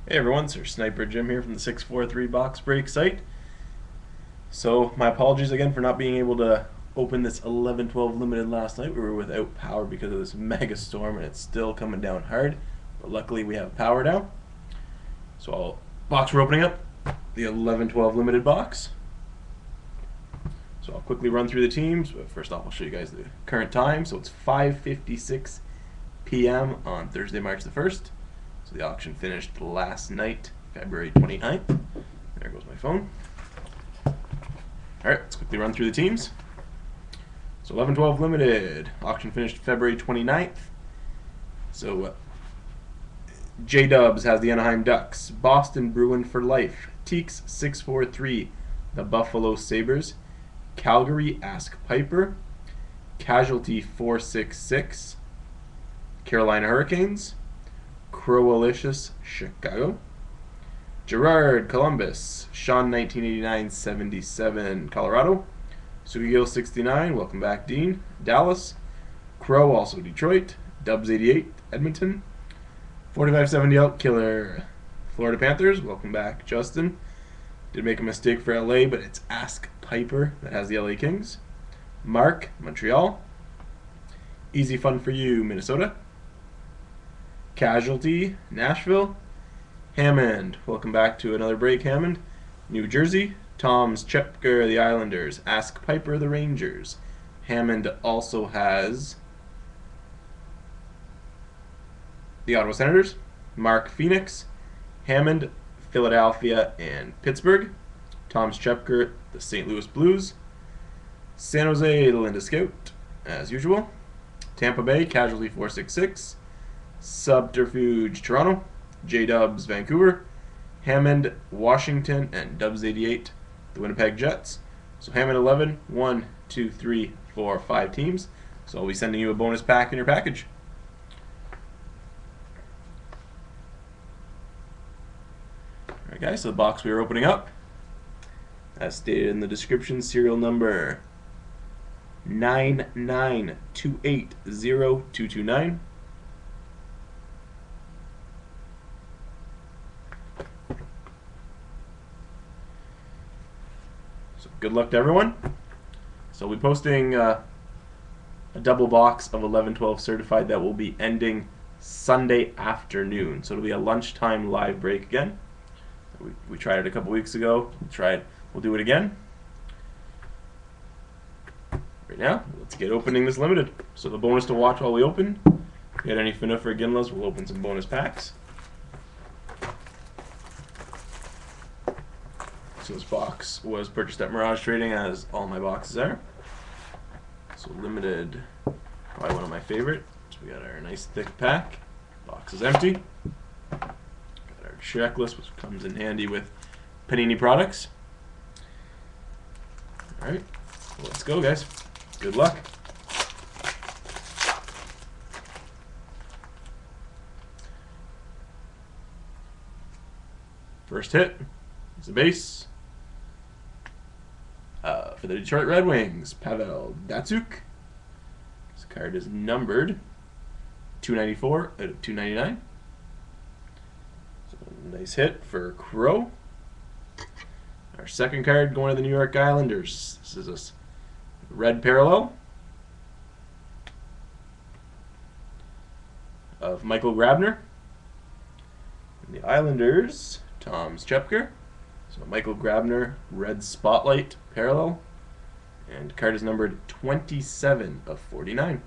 Hey everyone, SirSniperJim here from the 643 Box Break site. So my apologies again for not being able to open this 11-12 limited last night. We were without power because of this mega storm and it's still coming down hard. But luckily we have power now. So box we're opening up, the 11-12 limited box. So I'll quickly run through the teams, but first off I'll show you guys the current time. So it's 5:56 p.m. on Thursday, March the 1st. So the auction finished last night, February 29th. There goes my phone. Alright, let's quickly run through the teams. So 11-12 limited. Auction finished February 29th. So J-Dubs has the Anaheim Ducks. Boston Bruin for life. Teeks 643, the Buffalo Sabres. Calgary Ask Piper. Casualty 466, Carolina Hurricanes. Croalicious Chicago. Gerard Columbus. Sean 1989-77 Colorado. Sugigil 69, welcome back Dean, Dallas. Crow also Detroit. Dubs 88 Edmonton. 4570 Elk Killer Florida Panthers, welcome back Justin. Did make a mistake for LA, but it's Ask Piper that has the LA Kings. Mark Montreal. Easy Fun for You Minnesota. Casualty, Nashville. Hammond, welcome back to another break, Hammond. New Jersey. Tom's Chepker, the Islanders. Ask Piper, the Rangers. Hammond also has the Ottawa Senators. Mark Phoenix. Hammond, Philadelphia, and Pittsburgh. Tom's Chepker, the St. Louis Blues. San Jose, Linda Scout, as usual. Tampa Bay, Casualty 466. Subterfuge, Toronto. J-Dubs, Vancouver. Hammond, Washington, and Dubs 88, the Winnipeg Jets. So Hammond 11, 1, 2, 3, 4, 5 teams. So I'll be sending you a bonus pack in your package. Alright guys, so the box we are opening up, as stated in the description, serial number 99280-229. So good luck to everyone. So we'll be posting a double box of 11-12 certified that will be ending Sunday afternoon. So it'll be a lunchtime live break again. We tried it a couple weeks ago. We'll do it again. Right now, let's get opening this limited. So the bonus to watch while we open. If you had any FNUF or Ginlas, we'll open some bonus packs. So this box was purchased at Mirage Trading, as all my boxes are. So limited, probably one of my favorite. So we got our nice thick pack. Box is empty. Got our checklist, which comes in handy with Panini products. Alright, well, let's go guys. Good luck. First hit is a base. For the Detroit Red Wings, Pavel Datsyuk. This card is numbered 294 out of 299. So nice hit for Crow. Our second card going to the New York Islanders. This is a red parallel of Michael Grabner. And the Islanders, Tom's Chepker. So Michael Grabner, red spotlight parallel. And card is numbered 27 of 49.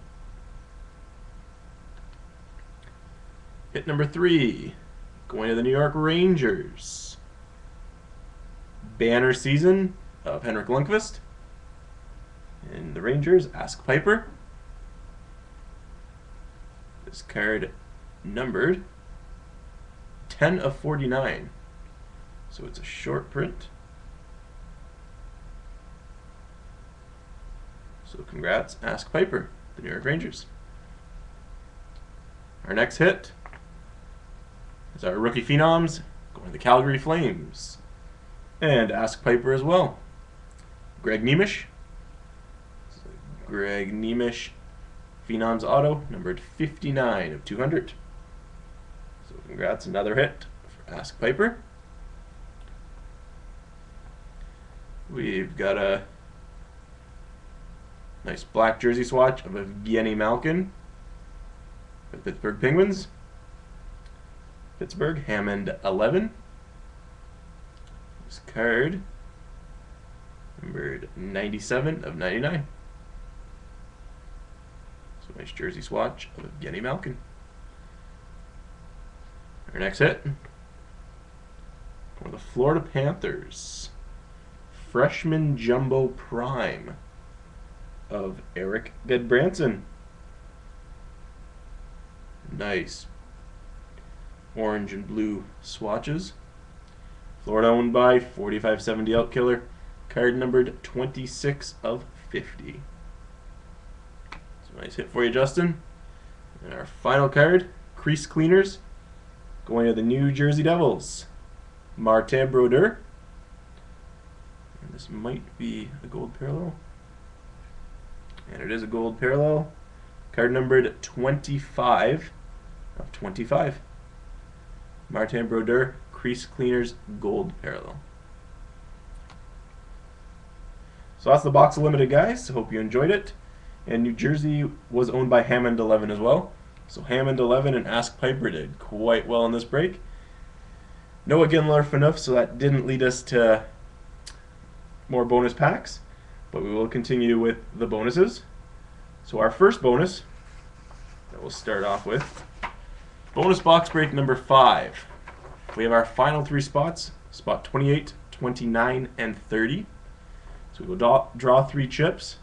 Hit number 3, going to the New York Rangers. Banner season of Henrik Lundqvist. And the Rangers, Ask Piper. This card numbered 10 of 49. So it's a short print. So congrats, Ask Piper, the New York Rangers. Our next hit is our rookie phenoms going to the Calgary Flames. And Ask Piper as well. Greg Nemish. Greg Nemish Phenoms Auto, numbered 59 of 200. So congrats, another hit for Ask Piper. We've got a nice black jersey swatch of Evgeny Malkin, the Pittsburgh Penguins. Pittsburgh, Hammond 11. This card, numbered 97 of 99. So nice jersey swatch of Evgeny Malkin. Our next hit, for the Florida Panthers, freshman jumbo prime of Eric Goodbranson. Nice orange and blue swatches. Florida owned by 4570 Outkiller. Card numbered 26 of 50. So nice hit for you, Justin. And our final card, crease cleaners, going to the New Jersey Devils, Martin Brodeur. And this might be a gold parallel. And it is a gold parallel. Card numbered 25 of 25. Martin Brodeur, crease cleaners, gold parallel. So that's the box of limited, guys. Hope you enjoyed it. And New Jersey was owned by Hammond 11 as well. So Hammond 11 and Ask Piper did quite well in this break. No Ginlarf enough, so that didn't lead us to more bonus packs. But we will continue with the bonuses. So our first bonus that we'll start off with, bonus box break number 5. We have our final 3 spots, spot 28, 29, and 30. So we will draw 3 chips.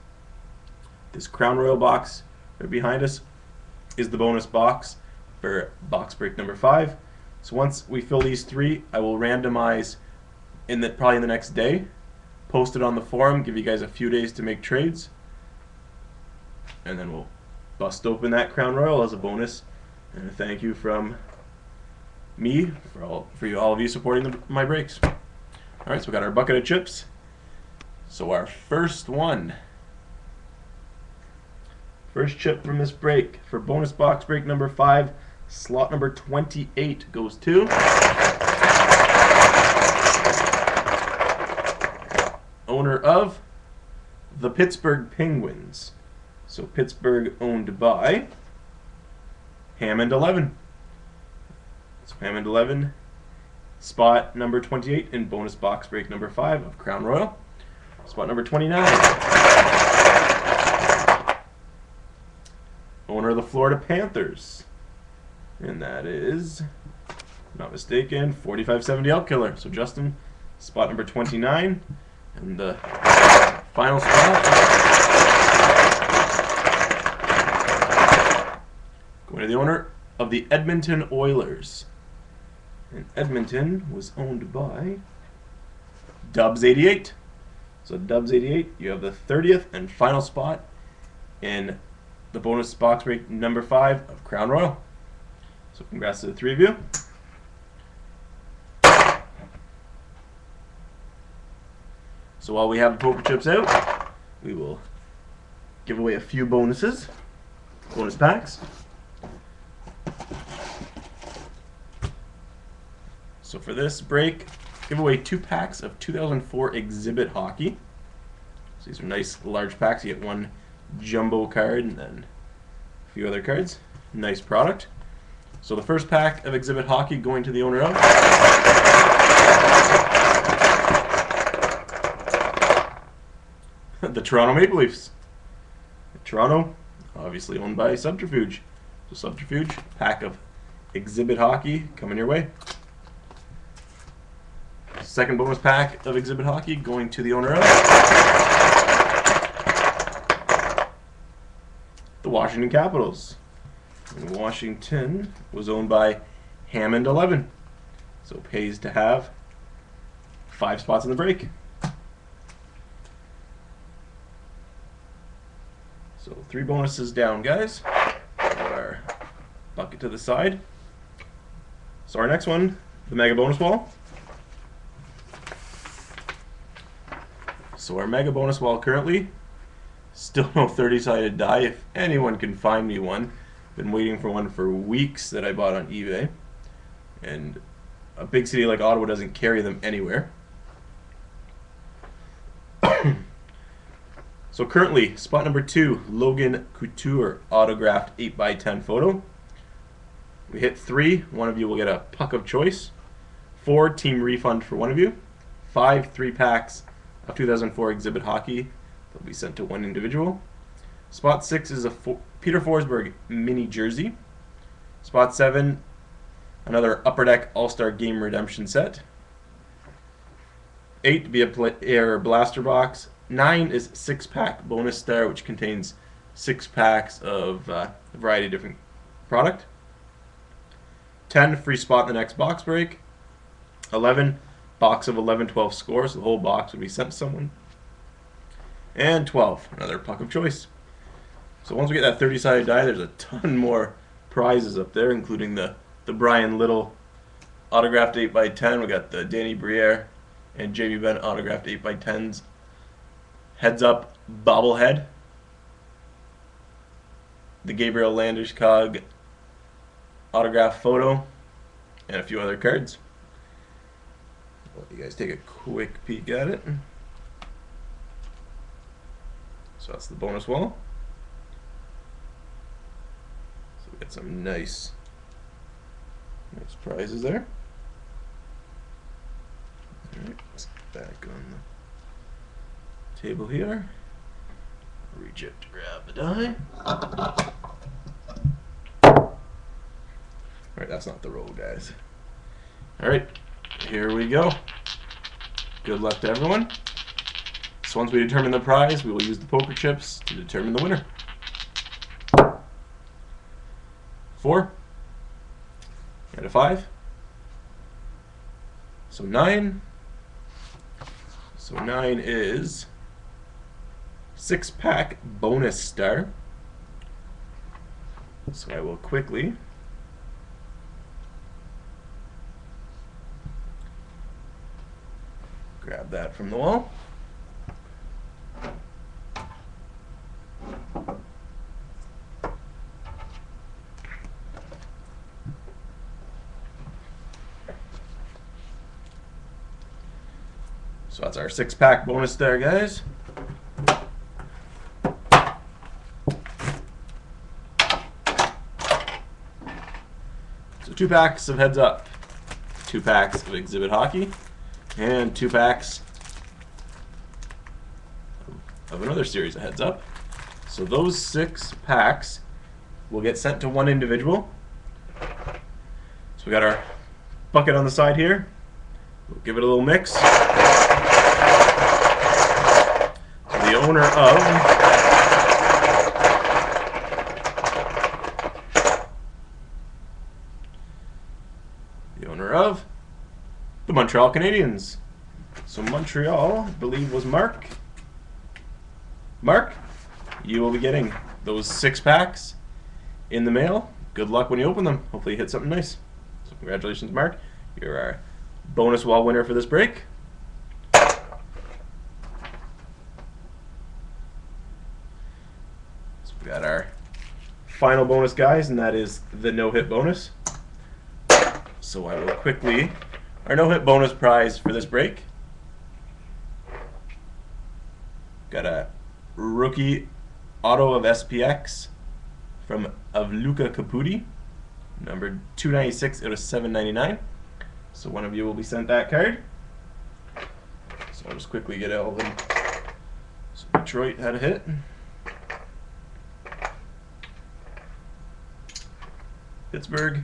This Crown Royal box right behind us is the bonus box for box break number 5. So once we fill these 3, I will randomize probably in the next day, post it on the forum, give you guys a few days to make trades, and then we'll bust open that Crown Royal as a bonus. And a thank you from me for all of you supporting my breaks. All right, so we got our bucket of chips. So our first chip from this break for bonus box break number 5, slot number 28 goes to owner of the Pittsburgh Penguins. So Pittsburgh owned by Hammond 11. So Hammond 11, spot number 28 in bonus box break number 5 of Crown Royal. Spot number 29. Owner of the Florida Panthers. And that is, not mistaken, 4570 Outkiller. So Justin, spot number 29. And the final spot, going to the owner of the Edmonton Oilers. And Edmonton was owned by Dubs88. So Dubs88, you have the 30th and final spot in the bonus box break number 5 of Crown Royal. So congrats to the 3 of you. So while we have the poker chips out, we will give away a few bonus packs. So for this break, give away 2 packs of 2004 Exhibit Hockey. So these are nice large packs. You get 1 jumbo card and then a few other cards. Nice product. So the first pack of Exhibit Hockey going to the owner of the Toronto Maple Leafs. Toronto, obviously owned by Subterfuge. So Subterfuge, pack of Exhibit Hockey coming your way. Second bonus pack of Exhibit Hockey going to the owner of the Washington Capitals. And Washington was owned by Hammond 11. So it pays to have 5 spots in the break. So 3 bonuses down, guys. Put our bucket to the side. So our next one, the Mega Bonus Wall. So our Mega Bonus Wall currently, still no 30-sided die. If anyone can find me one. Been waiting for one for weeks that I bought on eBay. And a big city like Ottawa doesn't carry them anywhere. So currently, spot number 2, Logan Couture autographed 8x10 photo. We hit 3, one of you will get a puck of choice. 4, team refund for one of you. 5, 3 packs of 2004 exhibit hockey that will be sent to one individual. Spot 6 is a Peter Forsberg mini jersey. Spot 7, another Upper Deck All-Star Game Redemption set. 8 be a player blaster box. 9 is 6-pack bonus star, which contains 6 packs of a variety of different product. 10, free spot in the next box break. 11, box of 11-12 scores. The whole box would be sent to someone. And 12, another puck of choice. So once we get that 30-sided die, there's a ton more prizes up there, including the Brian Little autographed 8x10. We got the Danny Briere and Jamie Benn autographed 8x10s. Heads up bobblehead. The Gabriel Landeskog autograph photo. And a few other cards. I'll let you guys take a quick peek at it. So that's the bonus wall. So we got some nice prizes there. Alright, let's get back on the table here. Reach up to grab the die. Alright, that's not the roll, guys. Alright, here we go. Good luck to everyone. So once we determine the prize, we will use the poker chips to determine the winner. 4 and a 5. So 9. So 9 is 6-pack bonus star. So I will quickly grab that from the wall. So that's our 6-pack bonus there, guys. So 2 packs of Heads Up, 2 packs of Exhibit Hockey, and 2 packs of another series of Heads Up. So those 6 packs will get sent to one individual. So we got our bucket on the side here. We'll give it a little mix. So the owner of the Montreal Canadiens. So Montreal, I believe, was Mark. Mark, you will be getting those 6 packs in the mail. Good luck when you open them. Hopefully you hit something nice. So congratulations, Mark. You're our bonus wall winner for this break. So we got our final bonus, guys, and that is the no-hit bonus. So I will quickly, our no-hit bonus prize for this break. Got a rookie auto of SPX of Luca Caputi, numbered 296 out of 799. So one of you will be sent that card. So I'll just quickly get all of them. So Detroit had a hit. Pittsburgh.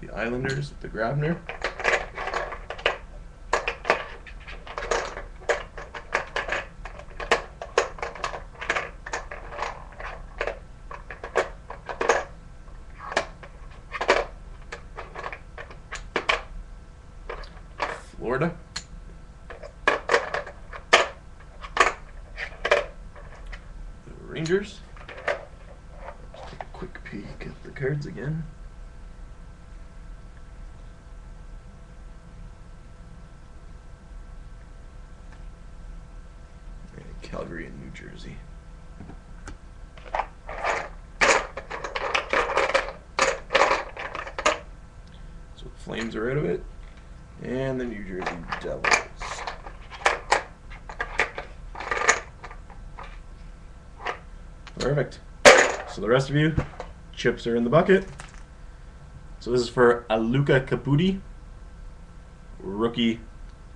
The Islanders with the Grabner. Florida. The Rangers. Just take a quick peek at the cards again. And Calgary and New Jersey. Flames are out of it. And the New Jersey Devils. Perfect. So the rest of you, chips are in the bucket. So this is for Luca Caputi, rookie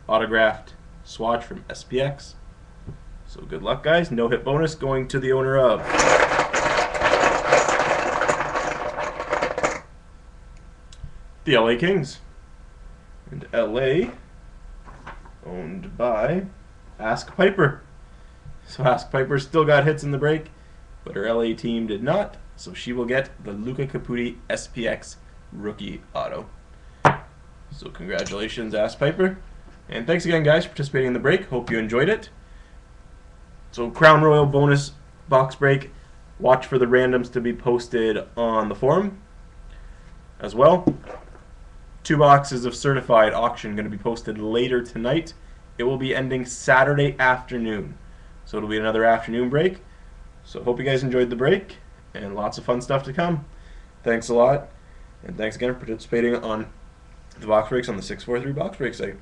autographed swatch from SPX. So good luck, guys. No hit bonus going to the owner of the LA Kings. And LA owned by Ask Piper. So Ask Piper still got hits in the break, but her LA team did not. So she will get the Luca Caputi SPX rookie auto. So congratulations, Ask Piper. And thanks again, guys, for participating in the break. Hope you enjoyed it. So Crown Royal bonus box break. Watch for the randoms to be posted on the forum as well. 2 boxes of certified auction going to be posted later tonight. It will be ending Saturday afternoon. So it'll be another afternoon break. So hope you guys enjoyed the break and lots of fun stuff to come. Thanks a lot. And thanks again for participating on the box breaks on the 643 box break site.